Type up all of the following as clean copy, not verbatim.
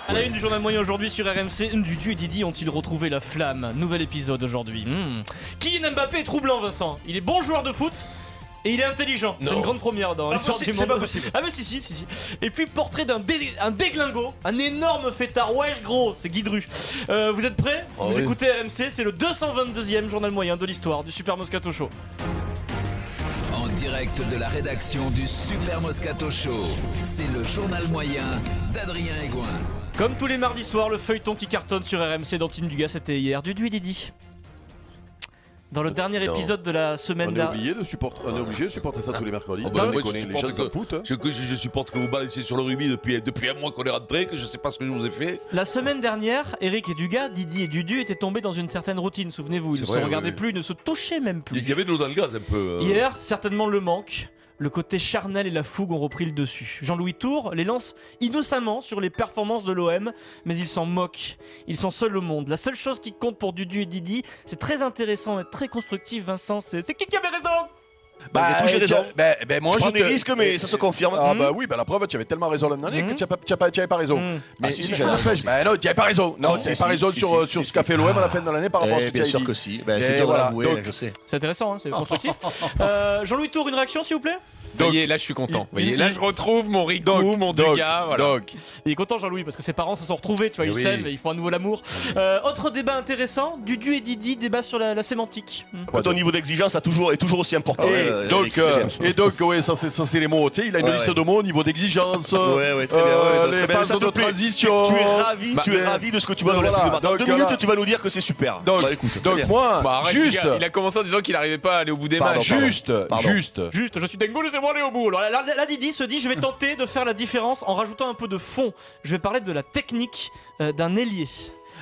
À la une du journal moyen aujourd'hui sur RMC, Dudu et Didi ont-ils retrouvé la flamme? Nouvel épisode aujourd'hui. Kylian Mbappé est troublant, Vincent. Il est bon joueur de foot et il est intelligent. C'est une grande première dans l'histoire du monde. C'est pas possible. Ah mais si. Et puis portrait d'un déglingo, un énorme fêtard. Wesh gros, c'est Guy Dru. Vous êtes prêts? Vous écoutez RMC, c'est le 222e journal moyen de l'histoire du Super Moscato Show. En direct de la rédaction du Super Moscato Show, c'est le journal moyen d'Adrien Egoin. Comme tous les mardis soirs, le feuilleton qui cartonne sur RMC dans Team Dugas, c'était hier. Dudu et Didi. Dans le dernier épisode de la semaine On est obligé de supporter ça tous les mercredis. Je supporte que vous balanciez sur le rugby depuis un mois qu'on est rentré, que je sais pas ce que je vous ai fait. La semaine dernière, Eric et Dugas, Didi et Dudu étaient tombés dans une certaine routine. Souvenez-vous, ils ne se regardaient plus, ils ne se touchaient même plus. Il y avait de l'eau dans le gaz un peu. Hier, certainement le manque. Le côté charnel et la fougue ont repris le dessus. Jean-Louis Tour les lance innocemment sur les performances de l'OM, mais ils s'en moquent. Ils sont seuls au monde. La seule chose qui compte pour Dudu et Didi, c'est très intéressant et très constructif, Vincent, c'est qui avait raison? Bah, il a toujours raison. Moi, je prends des risques, mais ça se confirme. Ah bah oui, bah la preuve, tu avais tellement raison l'année dernière que tu n'avais pas raison. Mais si, j'avais raison. Bah non, tu n'avais pas raison. Non, tu n'avais pas raison sur ce qu'a fait l'OM à la fin de l'année par rapport à ce que tu as dit. Bien sûr que si. C'est dur de l'avouer, je sais. C'est intéressant, hein, c'est constructif. Jean-Louis Tour, une réaction s'il vous plaît? Vous voyez, là je suis content. Là je retrouve mon Rico, mon Dugas. Voilà. Il est content Jean-Louis parce que ses parents se sont retrouvés, tu vois, ils s'aiment, ils font à nouveau l'amour. Autre débat intéressant, Dudu et Didi, débat sur la sémantique. Ton niveau d'exigence est toujours aussi important. Et donc, ouais, ça c'est les mots. Tu sais, il a une liste de mots au niveau d'exigence. Ouais, très bien. Les phases de transition. Tu es ravi de ce que tu vois dans la pub. Dans 2 minutes, tu vas nous dire que c'est super. Donc moi, juste. Il a commencé en disant qu'il n'arrivait pas à aller au bout des matchs. Juste, je suis dingo, laissez-moi aller au bout. Alors là, Didi se dit, je vais tenter de faire la différence en rajoutant un peu de fond. Je vais parler de la technique d'un ailier.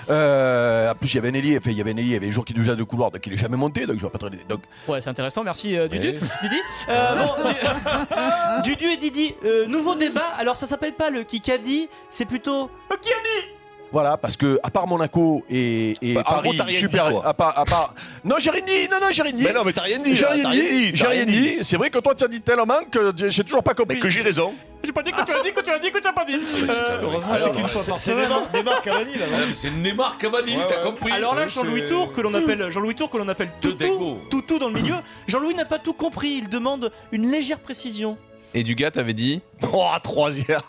En plus, il y avait un ailier, il y avait des joueurs qui déjà de couloir, donc il est jamais monté, donc je vois pas très. Ouais, c'est intéressant, merci Dudu. Didi. Dudu et Didi, nouveau débat. Alors ça s'appelle pas le Kikadi, c'est plutôt le qui a dit. Voilà, parce que à part Monaco et Paris, t'as rien super. dit, quoi. À part. Non, j'ai rien dit. Mais non, mais t'as rien dit. J'ai rien dit. C'est vrai que toi, tu as dit tellement que j'ai toujours pas compris. Mais que j'ai raison. J'ai pas dit que tu l'as dit, que tu l'as dit, que tu l'as pas dit. Heureusement, c'est qu'une fois par semaine. Neymar Cavani là. C'est Neymar Cavani, t'as compris. Alors là, Jean-Louis Tour que l'on appelle Toutou dans le milieu. Jean-Louis n'a pas tout compris. Il demande une légère précision. Et Dugas t'avais dit? Oh, 3e.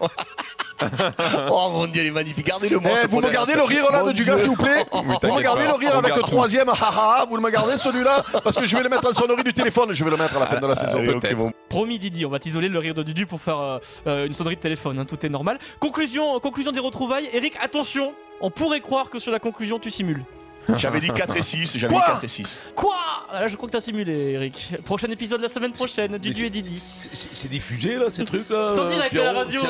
Oh mon dieu, il est magnifique. Gardez-le moi. Vous me gardez le rire là de Dugas s'il vous plaît. Vous me gardez le rire avec le 3e. Vous me gardez celui-là parce que je vais le mettre en sonnerie du téléphone. Je vais le mettre à la fin de la saison. Bon. Promis Didi, on va t'isoler le rire de Dudu pour faire une sonnerie de téléphone. Hein, tout est normal. Conclusion des retrouvailles. Eric, attention, on pourrait croire que sur la conclusion tu simules. J'avais dit 4 et 6. J'avais dit 4 et 6. Quoi? Là, je crois que t'as simulé, Eric. Prochain épisode la semaine prochaine, Dudu et Didi. C'est diffusé là, ces trucs là. C'est en direct à la radio,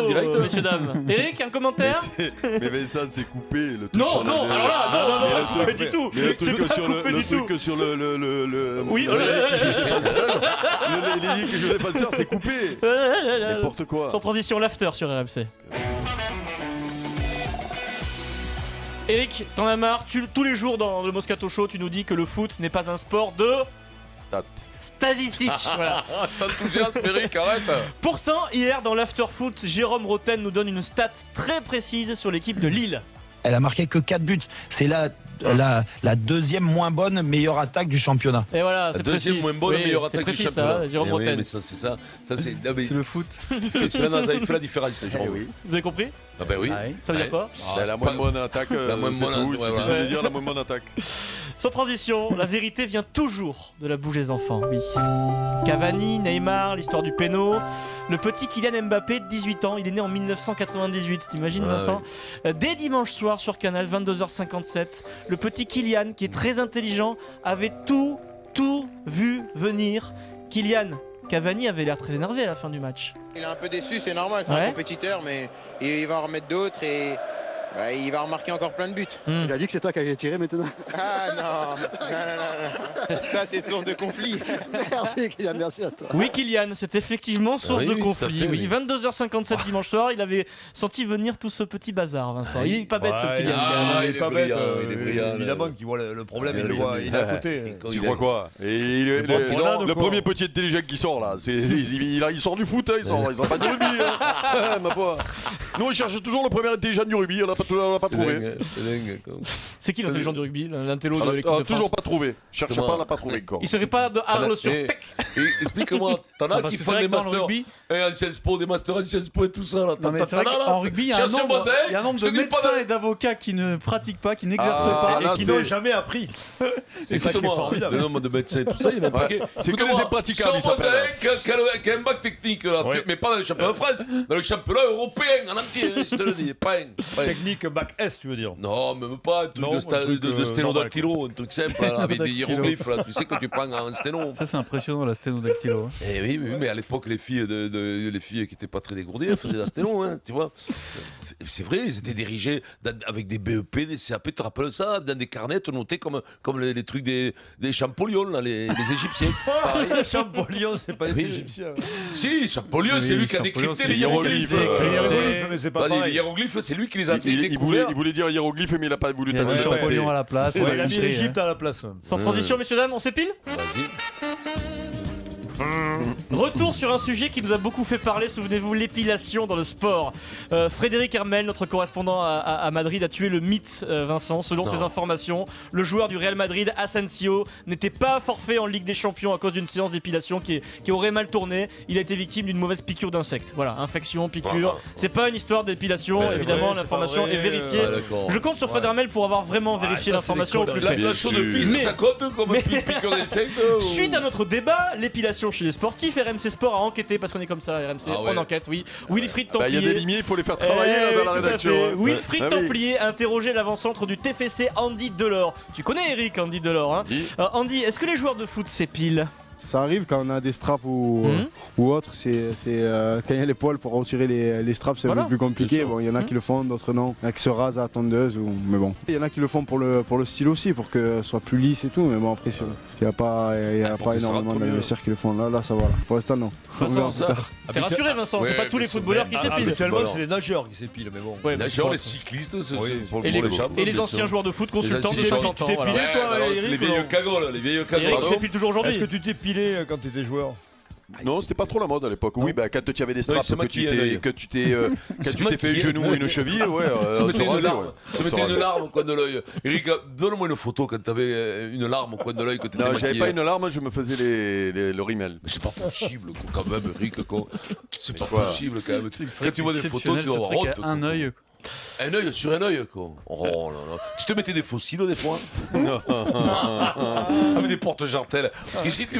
messieurs dames. Eric, un commentaire? Mais Vincent, c'est coupé le truc. Non, alors là, non, c'est pas coupé du tout. C'est pas coupé du tout. Que sur le. Oui, les que je vais pas sûr, c'est coupé. N'importe quoi. Sans transition, l'after sur RMC. Eric, t'en as marre, tous les jours dans le Moscato Show, tu nous dis que le foot n'est pas un sport de... statistique. Voilà. T'enthousiasme Eric, arrête. Pourtant, hier dans l'after foot, Jérôme Roten nous donne une stat très précise sur l'équipe de Lille. Elle a marqué que 4 buts. C'est la deuxième moins bonne meilleure attaque du championnat. Et voilà, c'est précis. Deuxième moins bonne meilleure attaque du championnat. Ça, Jérôme Roten. Mais ça c'est ça. C'est le foot. C'est là, ça fait la différence. Vous avez compris? Ah ben oui. Ça veut dire quoi? La moins bonne attaque, la moins bonne, il suffit de dire la moins bonne attaque. Sans transition, la vérité vient toujours de la bouche des enfants, oui. Cavani, Neymar, l'histoire du péno. Le petit Kylian Mbappé, 18 ans, il est né en 1998, t'imagines Vincent? Dès dimanche soir sur Canal, 22h57, le petit Kylian, qui est très intelligent, avait tout vu venir. Kylian, Cavani avait l'air très énervé à la fin du match. Il est un peu déçu, c'est normal, c'est un compétiteur, mais il va en remettre d'autres et il va remarquer encore plein de buts. Tu l'as dit que c'est toi qui allais tirer maintenant. Ah non. Ça c'est source de conflit. Merci Kylian, merci à toi. Oui Kylian, c'est effectivement source de conflit. Oui, 22h57 dimanche soir, il avait senti venir tout ce petit bazar, Vincent. Il est pas bête ce Kylian. Il est pas bête. Il est brillant. Évidemment qu'il voit le problème, il le voit, il est à côté. Tu crois quoi? Le premier petit intelligent qui sort là, il sort du foot, il sort pas du rugby. Ma foi. Nous on cherche toujours le premier intelligent du rugby, là. pas trouvé. C'est dingue. C'est qui l'intelligent du rugby, l'intello de l'équipe de France? Toujours pas trouvé. Cherchez pas, on l'a pas trouvé encore. Il serait pas de Arles sur Tech. Explique-moi, t'en as qui font des masters anciens Spo, des masters anciens Spo et tout ça là. En rugby, il y a un nombre de médecins et d'avocats qui ne pratiquent pas, qui n'exercent pas et qui n'ont jamais appris. C'est ça qui est formidable. Le nombre de médecins et tout ça, il y en a un paquet. C'est que les impraticables, ils s'appellent. Qui a un bac technique, mais pas dans le championnat de France, dans le championnat européen en entier, je te le dis. Technique bac S, tu veux dire? Non, même pas un truc de sténodactylo, un truc simple, avec des hiéroglyphes, tu sais que tu prends un sténo. Ça, c'est impressionnant, la sténodactylo. Eh oui, mais à l'époque, les filles qui n'étaient pas très dégourdies, elles faisaient la sténo, tu vois. C'est vrai, ils étaient dirigés avec des BEP, des CAP, tu te rappelles ça, dans des carnets notés comme les trucs des Champollion, là, les Égyptiens. Les Champollion, c'est pas les Égyptiens. Si, Champollion, c'est lui qui a décrypté les hiéroglyphes. Mais c'est pas pareil. Les hiéroglyphes, c'est lui qui les a Il voulait dire hiéroglyphes, mais il a pas voulu taper Champollion à la place. Il a mis l'Égypte à la place. Sans transition, messieurs, dames, on s'épile? Vas-y. Retour sur un sujet qui nous a beaucoup fait parler, souvenez-vous, l'épilation dans le sport. Frédéric Hermel, notre correspondant à Madrid, a tué le mythe Vincent. Selon ses informations, le joueur du Real Madrid, Asensio, n'était pas forfait en Ligue des Champions à cause d'une séance d'épilation qui aurait mal tourné. Il a été victime d'une mauvaise piqûre d'insecte. Voilà, infection, piqûre. C'est pas une histoire d'épilation, évidemment, l'information est vérifiée. Je compte sur Frédéric Hermel pour avoir vraiment vérifié l'information au plus près. La chaude de pisse, ça compte comme une piqûre d'insecte. Suite à notre débat, l'épilation chez les sportifs, RMC Sport a enquêté, parce qu'on est comme ça, RMC, on enquête, oui. Wilfried Templier. Il y a des limiers, il faut les faire travailler dans la rédaction. Wilfried Templier a interrogé l'avant-centre du TFC, Andy Delors. Tu connais Eric, Andy Delors, hein? Andy, est-ce que les joueurs de foot s'épilent? Ça arrive quand on a des straps ou autre, c'est quand il y a les poils pour retirer les straps, c'est un peu plus compliqué. Bon, il y en a qui le font, d'autres non. Il y en a qui se rasent à la tondeuse, mais bon. Il y en a qui le font pour le style aussi, pour que ce soit plus lisse et tout, mais bon après il n'y a pas énormément d'investisseurs qui le font. Là ça va. Là. Pour l'instant non. T'es rassuré Vincent, c'est pas tous les footballeurs qui s'épilent. Habituellement c'est les nageurs qui s'épilent, mais bon. Les nageurs, les cyclistes, et les anciens joueurs de foot consultants de 50 ans. Les vieilles cagoles, Eric s'épile toujours aujourd'hui. Est-ce que tu t'es pilé quand tu étais joueur? Non, c'était pas trop la mode à l'époque. Oui, bah quand tu avais des straps, que tu t'es fait le genou ou une cheville, ça mettait une larme au coin de l'œil. Eric, donne-moi une photo quand t'avais une larme au coin de l'œil que t'étais maquillé. Non, j'avais pas une larme, je me faisais le rimel. Mais c'est pas possible quand même, Eric. C'est pas possible quand même. Quand tu vois des photos, tu dois avoir honte. Un œil. Un œil sur un œil, quoi. Oh là là. Tu te mettais des fossiles des fois? Avec des porte-jartelles. Parce que si tu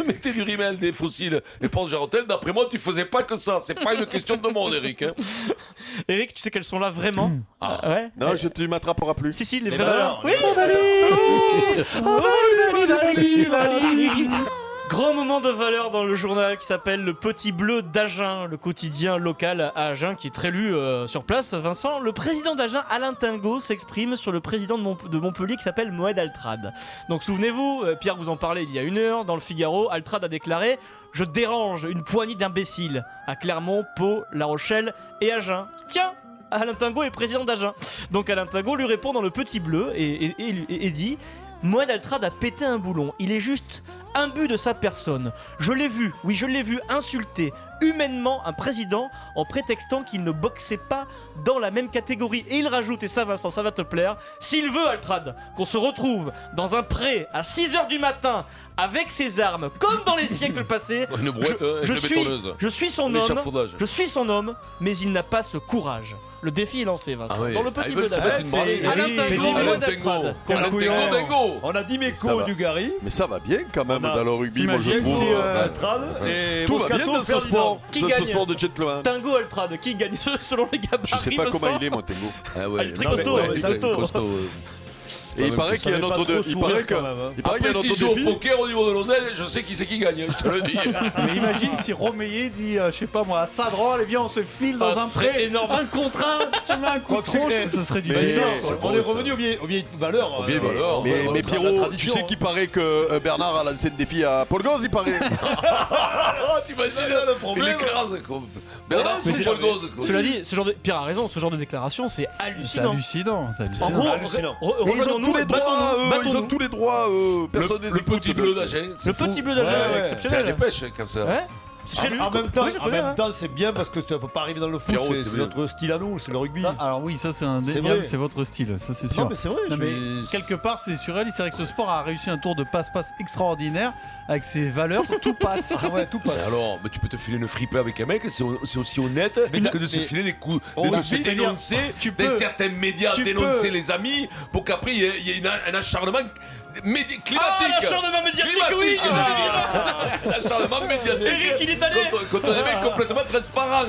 mettais du rimel, des fossiles, des porte-jartelles, d'après moi, tu faisais pas que ça. C'est pas une question de monde, Eric. Eric, tu sais qu'elles sont là vraiment? Ouais. Non, tu m'attraperas plus. Si, les vraies valeurs. Oui, Grand moment de valeur dans le journal qui s'appelle Le Petit Bleu d'Agen, le quotidien local à Agen qui est très lu sur place. Vincent, le président d'Agen, Alain Tingaud, s'exprime sur le président de Montpellier qui s'appelle Moed Altrad. Donc souvenez-vous, Pierre vous en parlait il y a une heure, dans le Figaro, Altrad a déclaré « Je dérange une poignée d'imbéciles à Clermont, Pau, La Rochelle et Agen. » Tiens, Alain Tingaud est président d'Agen. Donc Alain Tingaud lui répond dans Le Petit Bleu et dit « Moed Altrad a pété un boulon, il est juste imbu de sa personne. Je l'ai vu insulter humainement un président en prétextant qu'il ne boxait pas dans la même catégorie. » Et il rajoute, et ça Vincent, ça va te plaire, « S'il veut Altrad qu'on se retrouve dans un pré à 6h du matin avec ses armes, comme dans les siècles passés, je suis son homme, mais il n'a pas ce courage. » Le défi est lancé, Vincent. Dans Le Petit Bleu d'Agen. On a dit Meko du Gary. Mais ça va bien quand même dans le rugby, moi je trouve. Altrad et tout va bien dans ce sport. Qui gagne? Ce sport de gentleman. Tingaud Altrad, qui gagne selon les gabarits? Je sais pas comment il est, moi, Tingaud. Ah ouais, il est très costaud. Et il paraît qu'il y a un autre défi. Après, s'il joue au poker au niveau de l'oseille, je sais qui c'est qui gagne, je te le dis. Mais imagine si Romeyer dit, je sais pas moi, à Sadran, allez viens, on se file dans un pré énorme. Un contre un, je te mets un coup de tronche. Ce serait du On est revenu aux vieilles valeurs. Mais Pierrot, tu sais qu'il paraît que Bernard a lancé le défi à Paul Gauze, il paraît. T'imagines le problème? Il écrase, quoi. Bernard, c'est Paul Gauze. Cela dit, Pierre a raison, ce genre de déclaration, c'est hallucinant. En gros, ils ont tous les droits. Personne Le Petit Bleu d'Agen. Le Petit Bleu d'Agen, c'est la dépêche comme ça. En même temps, c'est bien parce que ça peut pas arriver dans le foot. Pierrot, C'est notre style à nous, c'est le rugby. Alors oui, ça c'est indéniable, c'est votre style, ça c'est sûr. Non mais c'est vrai. Mais quelque part, c'est surréaliste. C'est vrai que ce sport a réussi un tour de passe-passe extraordinaire avec ses valeurs. Tout passe. Ah ouais, tout passe. Alors, mais tu peux te filer une fripée avec un mec, c'est aussi honnête que de se filer des coups, de se dénoncer, certains médias dénoncer les amis pour qu'après il y ait un acharnement climatique. Ah, l'acharnement médiatique, oui. L'acharnement médiatique. Eric, il est allé contre des mecs complètement transparents.